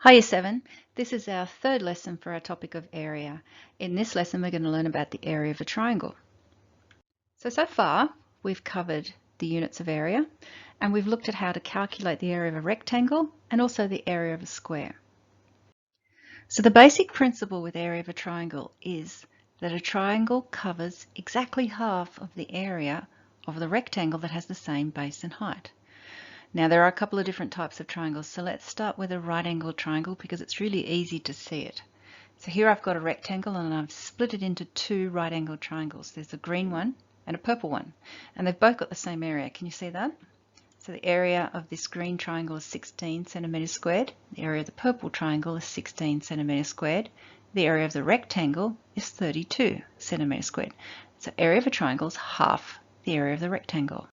Hi Year 7, this is our third lesson for our topic of area. In this lesson we're going to learn about the area of a triangle. So far we've covered the units of area and we've looked at how to calculate the area of a rectangle and also the area of a square. So the basic principle with area of a triangle is that a triangle covers exactly half of the area of the rectangle that has the same base and height. Now there are a couple of different types of triangles, so let's start with a right-angled triangle because it's really easy to see it. So here I've got a rectangle and I've split it into two right-angled triangles. There's a green one and a purple one, and they've both got the same area. Can you see that? So the area of this green triangle is 16 centimeters squared. The area of the purple triangle is 16 centimeters squared. The area of the rectangle is 32 centimeters squared. So area of a triangle is half the area of the rectangle.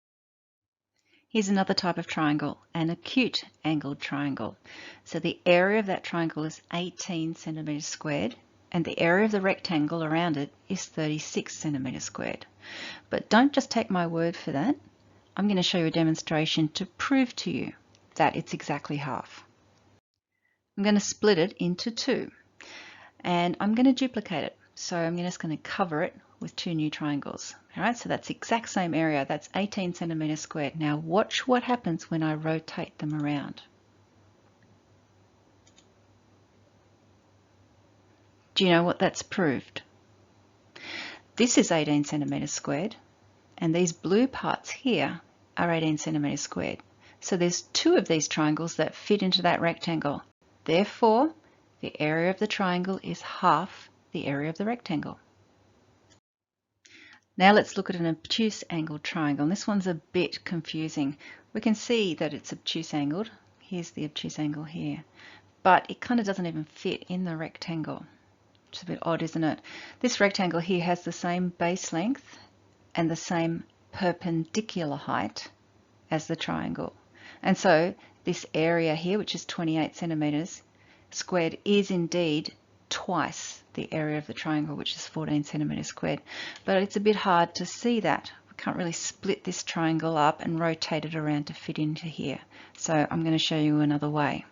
Here's another type of triangle, an acute angled triangle. So the area of that triangle is 18 centimeters squared and the area of the rectangle around it is 36 centimeters squared. But don't just take my word for that. I'm going to show you a demonstration to prove to you that it's exactly half. I'm going to split it into two and I'm going to duplicate it. So I'm just going to cover it with two new triangles. All right, so that's the exact same area. That's 18 centimeters squared. Now watch what happens when I rotate them around. Do you know what that's proved? This is 18 centimeters squared, and these blue parts here are 18 centimeters squared. So there's two of these triangles that fit into that rectangle. Therefore, the area of the triangle is half the area of the rectangle. Now let's look at an obtuse angled triangle. And this one's a bit confusing. We can see that it's obtuse angled. Here's the obtuse angle here. But it kind of doesn't even fit in the rectangle, which is a bit odd, isn't it? This rectangle here has the same base length and the same perpendicular height as the triangle. And so this area here, which is 28 centimeters squared, is indeed twice the area of the triangle, which is 14 centimeters squared. But it's a bit hard to see that. We can't really split this triangle up and rotate it around to fit into here. So I'm going to show you another way.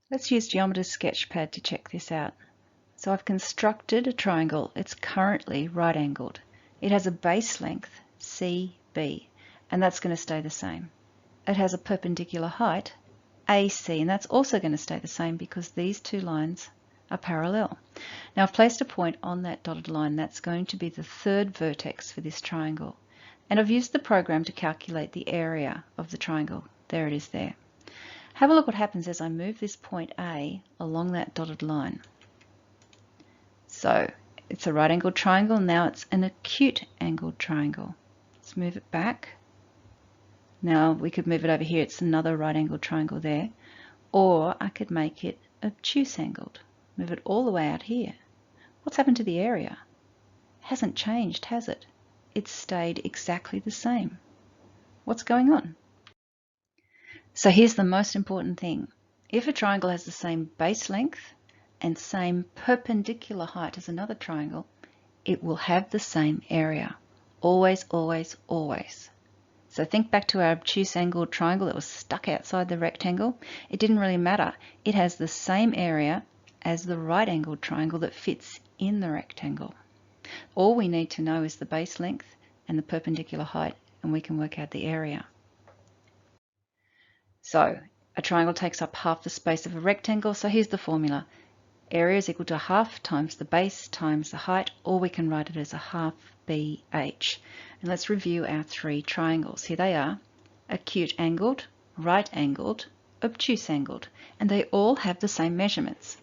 Let's use Geometer's Sketchpad to check this out. So I've constructed a triangle. It's currently right angled. It has a base length, CB, and that's going to stay the same. It has a perpendicular height, AC, and that's also going to stay the same because these two lines are parallel. Now I've placed a point on that dotted line. That's going to be the third vertex for this triangle. And I've used the program to calculate the area of the triangle. There it is there. Have a look what happens as I move this point A along that dotted line. So it's a right angled triangle. Now it's an acute angled triangle. Let's move it back. Now we could move it over here. It's another right angled triangle there. Or I could make it obtuse angled. Move it all the way out here. What's happened to the area? It hasn't changed, has it? It's stayed exactly the same. What's going on? So here's the most important thing. If a triangle has the same base length and same perpendicular height as another triangle, it will have the same area. Always, always, always. So think back to our obtuse angled triangle that was stuck outside the rectangle. It didn't really matter. It has the same area as the right angled triangle that fits in the rectangle. All we need to know is the base length and the perpendicular height, and we can work out the area. So a triangle takes up half the space of a rectangle, so here's the formula. Area is equal to half times the base times the height, or we can write it as a half BH. And let's review our three triangles. Here they are: acute angled, right angled, obtuse angled, and they all have the same measurements.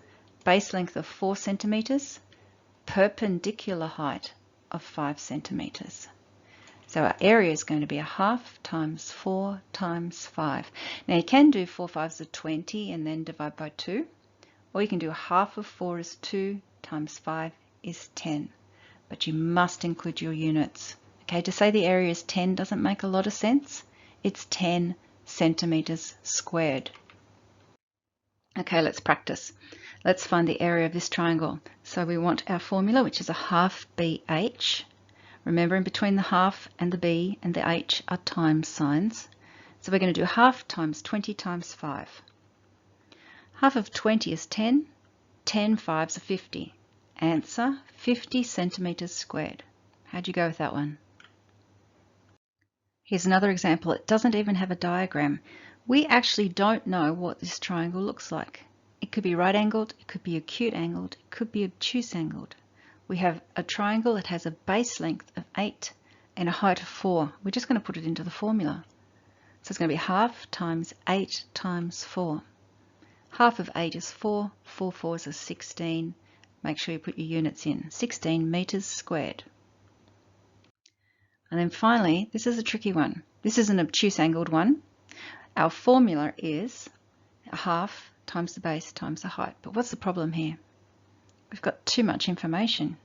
Base length of 4 centimeters, perpendicular height of 5 centimeters. So our area is going to be a half times 4 times 5. Now you can do 4 5s are 20 and then divide by 2. Or you can do half of 4 is 2 times 5 is 10. But you must include your units. Okay, to say the area is 10 doesn't make a lot of sense. It's 10 centimeters squared. Okay, let's practice. Let's find the area of this triangle. So we want our formula, which is a half BH. Remember, in between the half and the B and the H are times signs. So we're going to do half times 20 times 5. Half of 20 is 10. 10 fives are 50. Answer, 50 centimeters squared. How'd you go with that one? Here's another example. It doesn't even have a diagram. We actually don't know what this triangle looks like. It could be right angled, it could be acute angled, it could be obtuse angled. We have a triangle that has a base length of 8 and a height of 4. We're just going to put it into the formula. So it's going to be half times 8 times 4. Half of 8 is 4, 4 fours is 16. Make sure you put your units in. 16 meters squared. And then finally, this is a tricky one. This is an obtuse angled one. Our formula is a half times the base times the height. But what's the problem here? We've got too much information.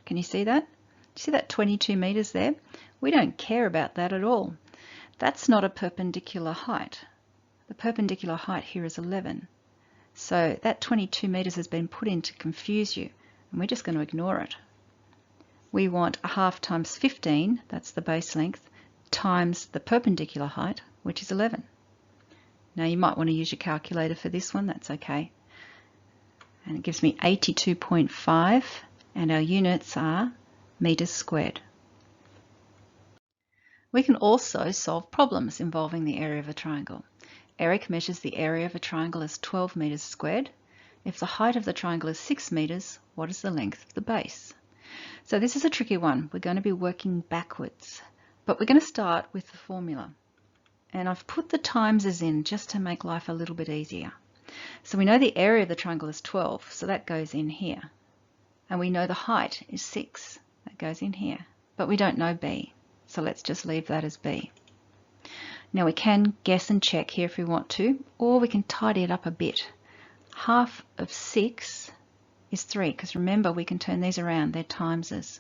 Can you see that? See that 22 meters there? We don't care about that at all. That's not a perpendicular height. The perpendicular height here is 11. So that 22 meters has been put in to confuse you, and we're just going to ignore it. We want a half times 15, that's the base length, times the perpendicular height, which is 11. Now you might want to use your calculator for this one, that's okay. And it gives me 82.5, and our units are meters squared. We can also solve problems involving the area of a triangle. Eric measures the area of a triangle as 12 meters squared. If the height of the triangle is 6 meters, what is the length of the base? So this is a tricky one. We're going to be working backwards, but we're going to start with the formula. And I've put the timeses in just to make life a little bit easier. So we know the area of the triangle is 12, so that goes in here. And we know the height is 6, that goes in here. But we don't know B, so let's just leave that as B. Now we can guess and check here if we want to, or we can tidy it up a bit. Half of 6 is 3, because remember we can turn these around, they're timeses.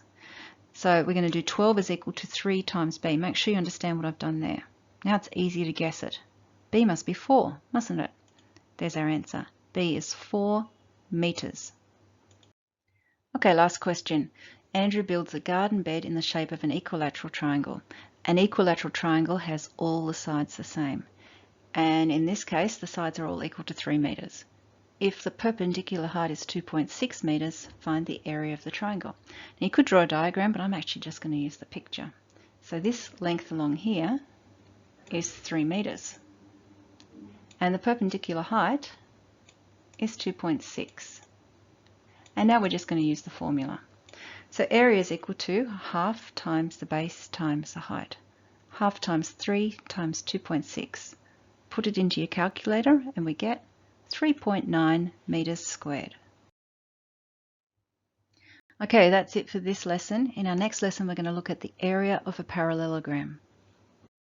So we're going to do 12 is equal to 3 times B. Make sure you understand what I've done there. Now it's easier to guess it. B must be 4, mustn't it? There's our answer. B is 4 meters. Okay, last question. Andrew builds a garden bed in the shape of an equilateral triangle. An equilateral triangle has all the sides the same. And in this case, the sides are all equal to 3 meters. If the perpendicular height is 2.6 meters, find the area of the triangle. Now you could draw a diagram, but I'm actually just going to use the picture. So this length along here is 3 meters. And the perpendicular height is 2.6. And now we're just going to use the formula. So area is equal to half times the base times the height. Half times 3 times 2.6. Put it into your calculator and we get 3.9 meters squared. Okay, that's it for this lesson. In our next lesson, we're going to look at the area of a parallelogram.